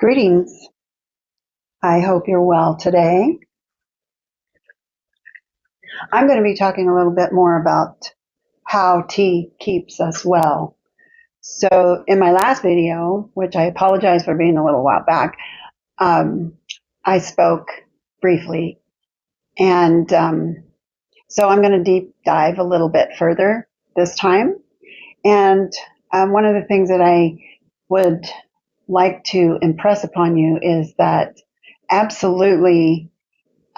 Greetings. I hope you're well today. I'm going to be talking a little bit more about how tea keeps us well. So, in my last video, which I apologize for being a little while back, I spoke briefly. And so I'm going to deep dive a little bit further this time. And one of the things that I would like to impress upon you is that absolutely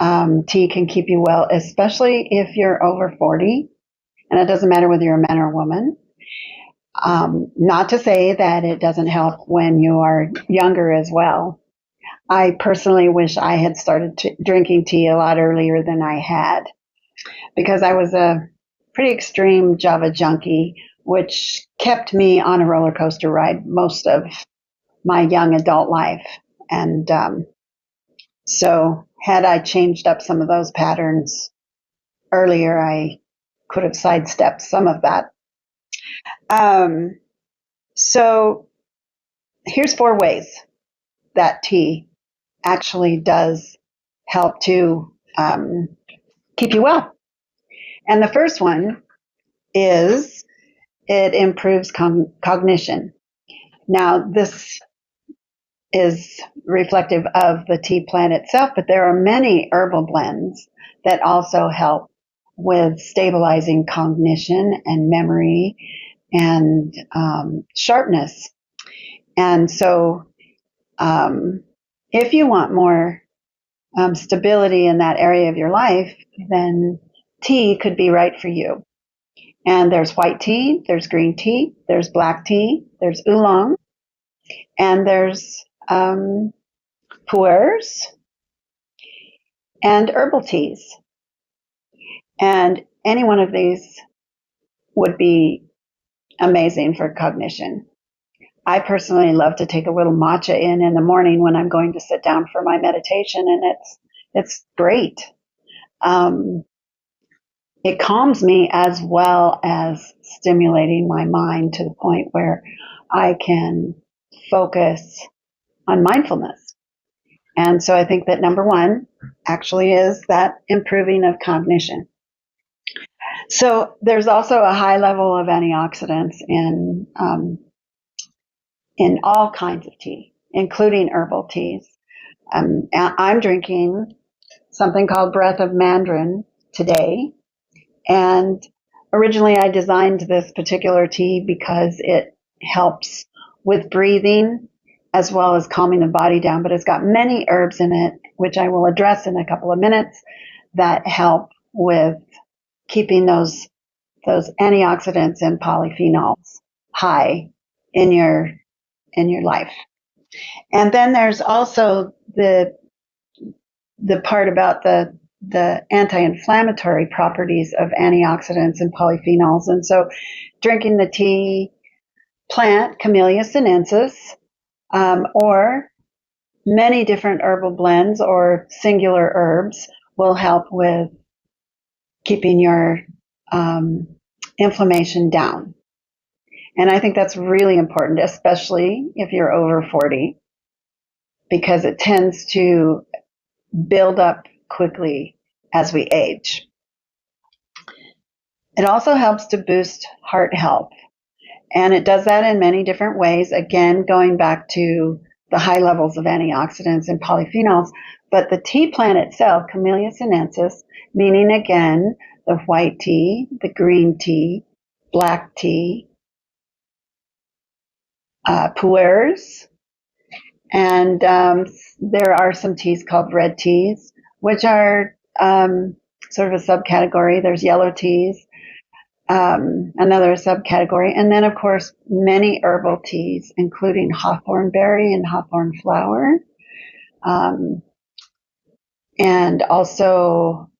tea can keep you well, especially if you're over 40. And it doesn't matter whether you're a man or a woman. Not to say that it doesn't help when you are younger as well. I personally wish I had started drinking tea a lot earlier than I had, because I was a pretty extreme Java junkie, which kept me on a roller coaster ride most of my young adult life. And so had I changed up some of those patterns earlier, I could have sidestepped some of that. So here's 4 ways that tea actually does help to keep you well. And the first one is it improves cognition. Now, this is reflective of the tea plant itself, but there are many herbal blends that also help with stabilizing cognition and memory and sharpness. And so if you want more stability in that area of your life, then tea could be right for you. And there's white tea, there's green tea, there's black tea, there's oolong, and there's pu'ers and herbal teas. And any one of these would be amazing for cognition. I personally love to take a little matcha in the morning when I'm going to sit down for my meditation, and it's great. It calms me as well as stimulating my mind to the point where I can focus on mindfulness. And so I think that number 1 actually is that improving of cognition. So there's also a high level of antioxidants in all kinds of tea, including herbal teas. I'm drinking something called Breath of Mandarin today. And originally I designed this particular tea because it helps with breathing as well as calming the body down. But it's got many herbs in it, which I will address in a couple of minutes, that help with keeping those antioxidants and polyphenols high in your life. And then there's also the part about the anti-inflammatory properties of antioxidants and polyphenols. And so drinking the tea plant, Camellia sinensis, or many different herbal blends or singular herbs will help with keeping your inflammation down. And I think that's really important, especially if you're over 40, because it tends to build up quickly as we age. It also helps to boost heart health. And it does that in many different ways. Again, going back to the high levels of antioxidants and polyphenols. But the tea plant itself, Camellia sinensis, meaning again, the white tea, the green tea, black tea, pu'ers, and there are some teas called red teas, which are sort of a subcategory. There's yellow teas, another subcategory. And then, of course, many herbal teas, including hawthorn berry and hawthorn flower, and also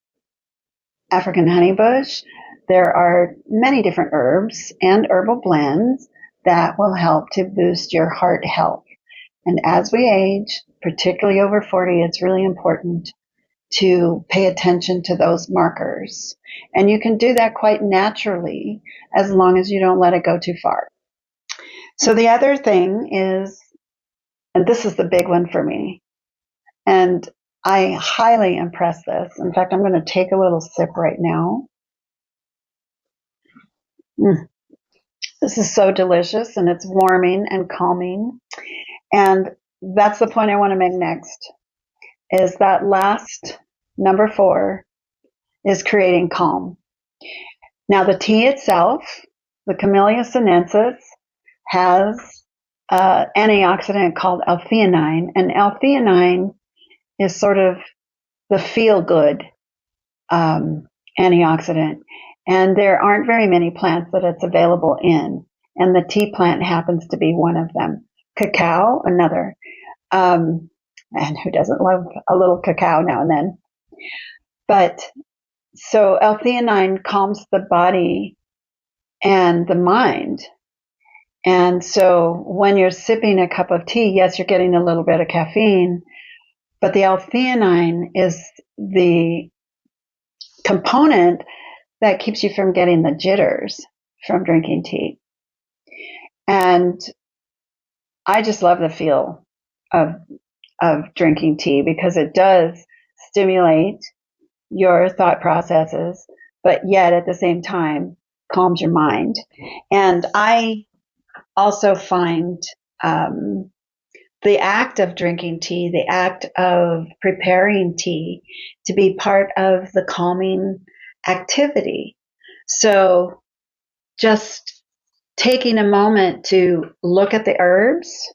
African honeybush. There are many different herbs and herbal blends that will help to boost your heart health. And as we age, particularly over 40, it's really important to pay attention to those markers. And you can do that quite naturally as long as you don't let it go too far. So the other thing is And this is the big one for me. And I highly impress this. In fact, I'm going to take a little sip right now. Mm. This is so delicious, and it's warming and calming. And that's the point I want to make next, is that last number 4 is creating calm. Now, the tea itself, the Camellia sinensis, has an antioxidant called L-theanine, and L-theanine is sort of the feel-good antioxidant. And there aren't very many plants that it's available in, and the tea plant happens to be one of them. Cacao, another. And who doesn't love a little cacao now and then? But so L-theanine calms the body and the mind. And so when you're sipping a cup of tea, yes, you're getting a little bit of caffeine, but the L-theanine is the component that keeps you from getting the jitters from drinking tea. And I just love the feel of drinking tea because it does stimulate your thought processes, but yet at the same time calms your mind. And I also find the act of drinking tea, the act of preparing tea, to be part of the calming activity. So just taking a moment to look at the herbs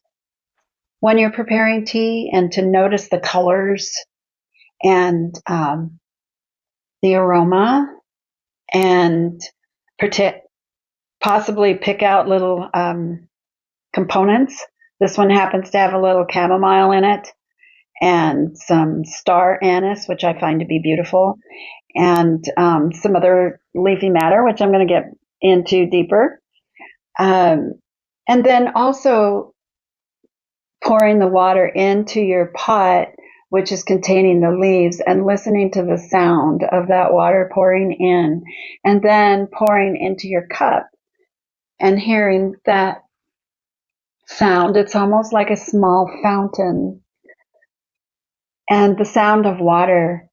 when you're preparing tea and to notice the colors and the aroma, and possibly pick out little components. This one happens to have a little chamomile in it and some star anise, which I find to be beautiful, and some other leafy matter, which I'm going to get into deeper. And then also pouring the water into your pot, which is containing the leaves, and listening to the sound of that water pouring in, and then pouring into your cup and hearing that sound. It's almost like a small fountain. And the sound of water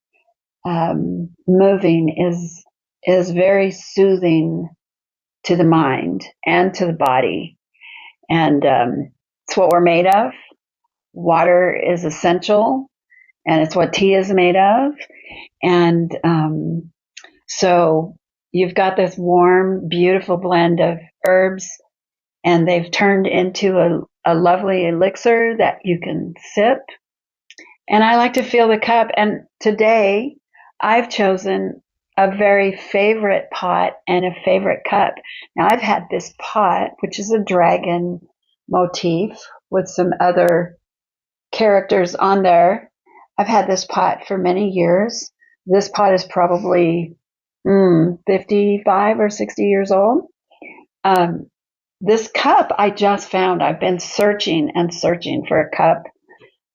moving is very soothing to the mind and to the body. And it's what we're made of. Water is essential, and it's what tea is made of. And so you've got this warm, beautiful blend of herbs, and they've turned into a lovely elixir that you can sip. And I like to feel the cup. And today I've chosen a very favorite pot and a favorite cup. Now, I've had this pot, which is a dragon motif with some other characters on there. I've had this pot for many years. This pot is probably 55 or 60 years old. This cup I just found. I've been searching and searching for a cup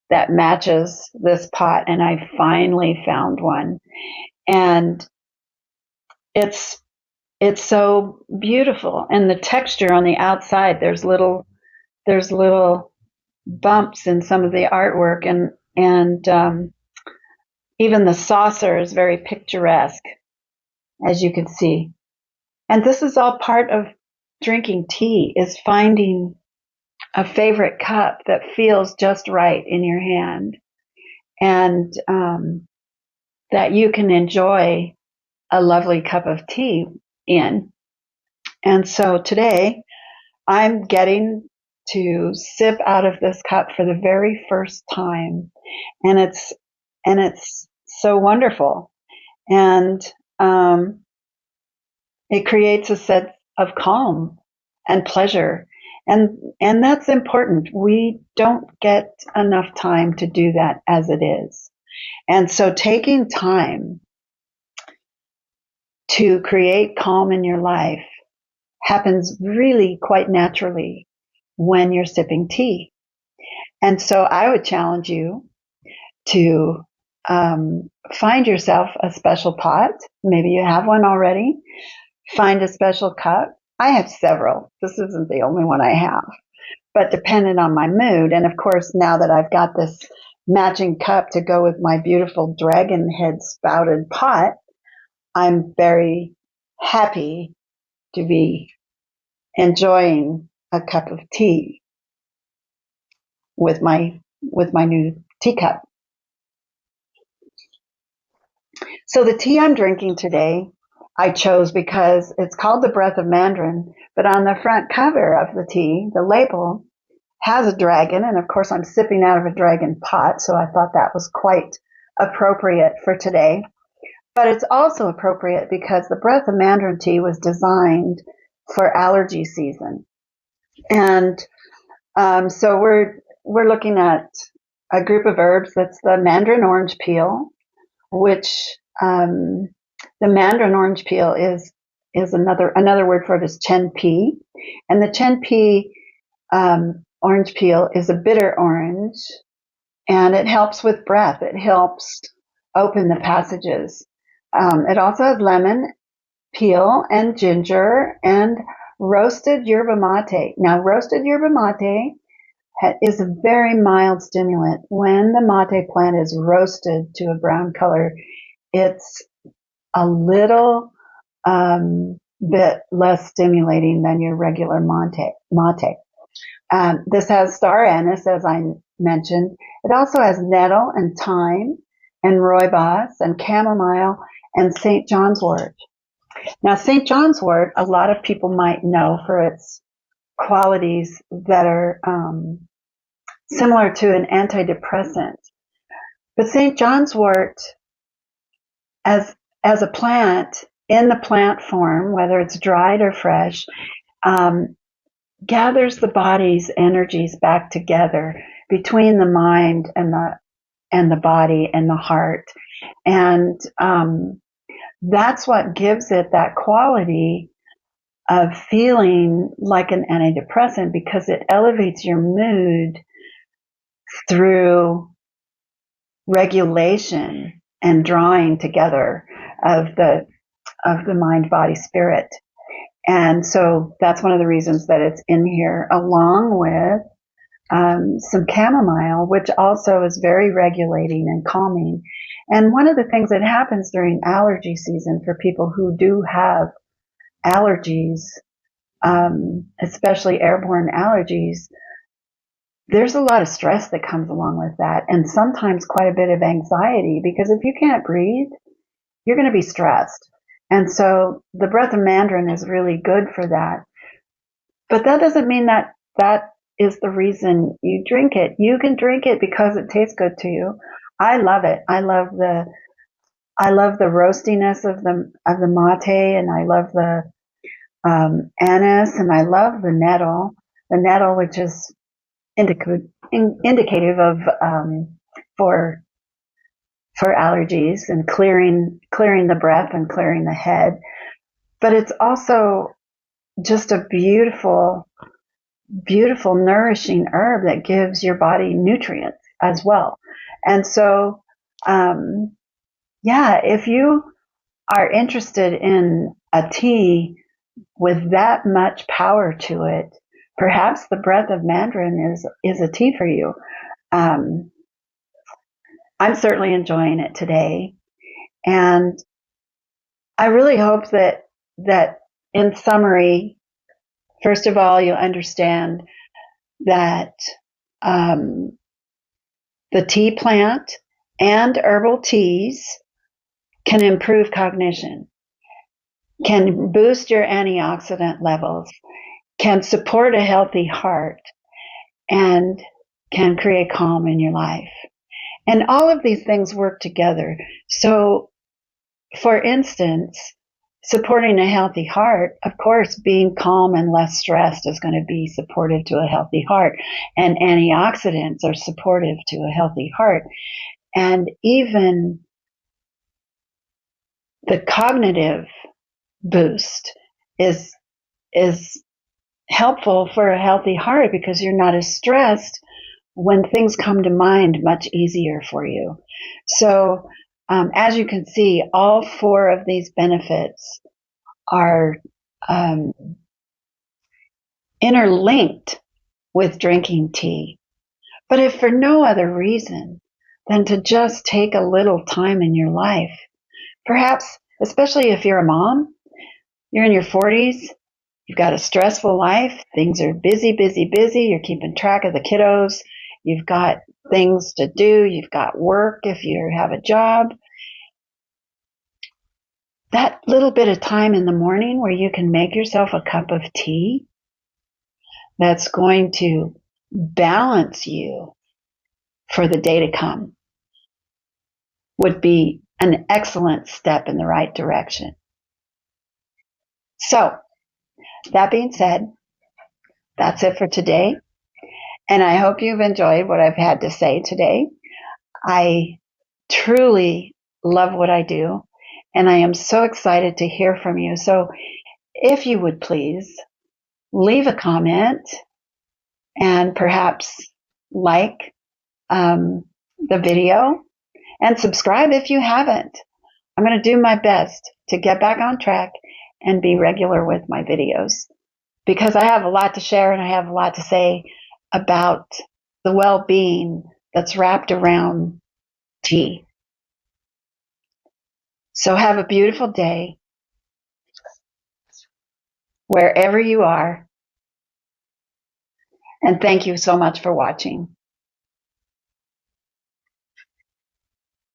that matches this pot, and I finally found one. And it's so beautiful. And the texture on the outside, there's little bumps in some of the artwork, and even the saucer is very picturesque, as you can see. And this is all part of drinking tea, is finding a favorite cup that feels just right in your hand, and that you can enjoy a lovely cup of tea in. And so today I'm getting to sip out of this cup for the very first time, and it's so wonderful, and it creates a sense of calm and pleasure, and that's important. We don't get enough time to do that as it is, and so taking time to create calm in your life happens really quite naturally when you're sipping tea. And so I would challenge you to find yourself a special pot. Maybe you have one already. Find a special cup. I have several. This isn't the only one I have. but dependent on my mood. And of course, now that I've got this matching cup to go with my beautiful dragon head spouted pot, I'm very happy to be enjoying a cup of tea with my new teacup. So the tea I'm drinking today, I chose because it's called the Breath of Mandarin, but on the front cover of the tea, the label has a dragon, and of course I'm sipping out of a dragon pot, so I thought that was quite appropriate for today. But it's also appropriate because the Breath of Mandarin tea was designed for allergy season. And so we're looking at a group of herbs that's the mandarin orange peel, which the mandarin orange peel is another word for it is chen pi, and the chen pi orange peel is a bitter orange, and it helps with breath. It helps open the passages. It also has lemon peel and ginger and roasted yerba mate. Now, roasted yerba mate is a very mild stimulant. When the mate plant is roasted to a brown color, it's a little bit less stimulating than your regular mate. This has star anise, as I mentioned. It also has nettle and thyme and rooibos and chamomile and St. John's wort. Now, St. John's wort, a lot of people might know for its qualities that are similar to an antidepressant. But St. John's wort, as a plant, in the plant form, whether it's dried or fresh, gathers the body's energies back together between the mind and the body and the heart. And that's what gives it that quality of feeling like an antidepressant, because it elevates your mood through regulation and drawing together of the mind, body, spirit. And so that's one of the reasons that it's in here, along with some chamomile, which also is very regulating and calming. And one of the things that happens during allergy season for people who do have allergies, especially airborne allergies, there's a lot of stress that comes along with that, and sometimes quite a bit of anxiety, because if you can't breathe, you're going to be stressed. And so the Breath of Mandarin is really good for that. But that doesn't mean that that is the reason you drink it. You can drink it because it tastes good to you. I love it. I love the roastiness of the mate, and I love the anise, and I love the nettle. The nettle, which is indicative of for allergies and clearing the breath and clearing the head. But it's also just a beautiful, beautiful, nourishing herb that gives your body nutrients as well. And so, if you are interested in a tea with that much power to it, perhaps the Breath of Mandarin is a tea for you. I'm certainly enjoying it today, and I really hope that in summary, first of all, you'll understand that the tea plant and herbal teas can improve cognition, can boost your antioxidant levels, can support a healthy heart, and can create calm in your life. And all of these things work together. So, for instance, supporting a healthy heart, of course, being calm and less stressed is going to be supportive to a healthy heart. And antioxidants are supportive to a healthy heart. And even the cognitive boost is helpful for a healthy heart, because you're not as stressed when things come to mind much easier for you. So, as you can see, all four of these benefits are interlinked with drinking tea. But if for no other reason than to just take a little time in your life, perhaps, especially if you're a mom, you're in your 40s, you've got a stressful life, things are busy, busy, busy, you're keeping track of the kiddos, you've got things to do, you've got work if you have a job. That little bit of time in the morning where you can make yourself a cup of tea that's going to balance you for the day to come would be an excellent step in the right direction. So, that being said, that's it for today. And I hope you've enjoyed what I've had to say today. I truly love what I do, and I am so excited to hear from you. So, if you would please leave a comment and perhaps like the video and subscribe if you haven't. I'm going to do my best to get back on track and be regular with my videos because I have a lot to share and I have a lot to say about the well-being that's wrapped around tea. So have a beautiful day wherever you are, and thank you so much for watching.